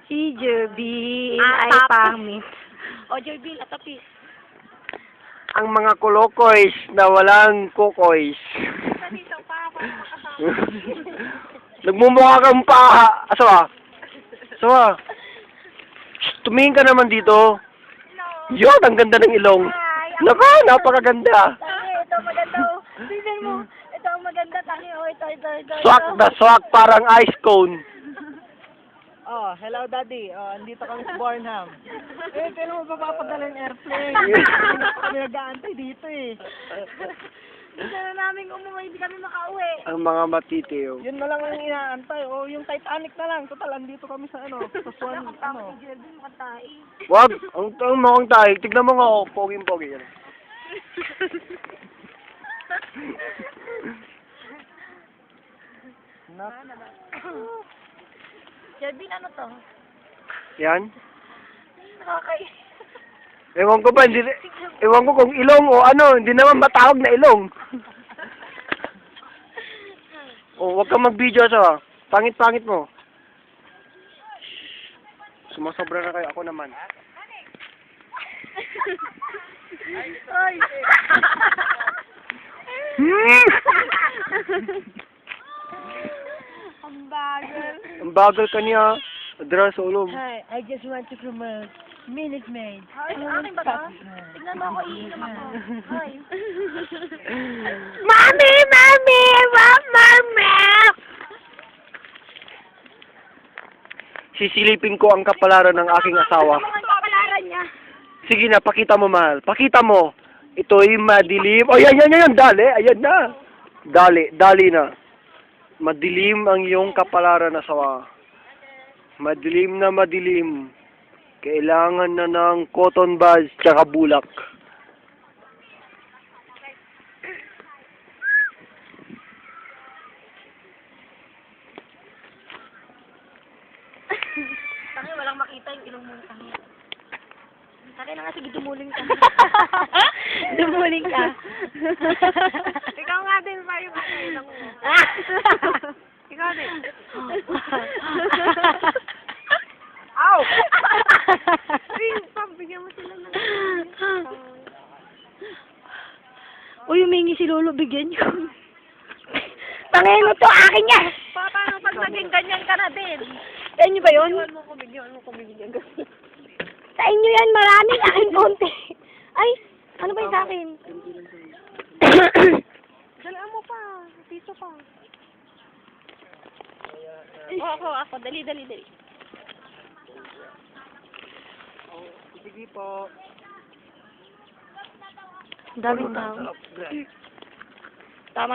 Si Jervin Ah, ay tapos. pangit. O, Jervin, atapis. Ang mga kulokoys na walang kukoys. Dito pa, para makasama. Nagmumukha kang paha. Asawa? Asawa? Tumingin ka naman dito. Yun, ang ganda ng ilong. Naka, napakaganda. Tangi, ito maganda. Oh. Tingnan mo. Ito ang maganda. Tangi, oh. Ito. Swak na swak, parang ice cone. Oh, hello daddy. Oh, andito kami sa Bornham. Kailan mo ba papadala yung airplane? Kami nag-aantay dito eh. Gusto na namin umuwi. Hindi kami makauwi. Ang mga matitiyo. Yun na lang ang inaantay. Oh, yung Titanic na lang. Total, andito kami sa sa Swan, ano. Si Jervin, makatay. Wag, ang mukhang tayo. Tignan mo nga ako, poging-pogi yan. Jervin, ano to? Yan. Nakakay. Ewan ko ba, ewan ko kung ilong o ano, hindi naman matawag na ilong. Oh, wag kang mag-video sa. Pangit-pangit mo. Sumasobra na kayo, ako naman. Ay. Ang bagal. Ang bagal ka niya. Adra sa ulo. Hi, I just want to promote Minute Maid. Ay, akin ba to? Tignan mo ako, iinom ako. Ay. Mami! Mami! Mami! Sisilipin ko ang kapalaran ng aking asawa. Mga kapalaran niya. Sige na, pakita mo, mahal. Pakita mo. Ito'y madilim. Oh, yan. Dali. Ayan na. Dali na. Madilim ang iyong kapalaran, asawa. Madilim na madilim. Kailangan na ng cotton buds tsaka bulak. Tangi, walang makita yung ilong mo. Tangi. Tangi na nga, sige, dumuling ka. Dumuling ka. Ikaw nga din, Mario, yung ilong mo. Ikaw din. Ow! Bigyan mo sila ng... Uy, humingi si Lolo, bigyan niyo. Pangino to, akin yan! Paano pag naging ganyan ka na din? Sa inyo ba yun? Bigyan mo ko, bigyan ka. Sa inyo yan, marami, akin konti. Ay, ano ba yung sa akin? Dalaan mo pa. Piso pa. Ako. Dali. Sige po. Daming tao. Tama na.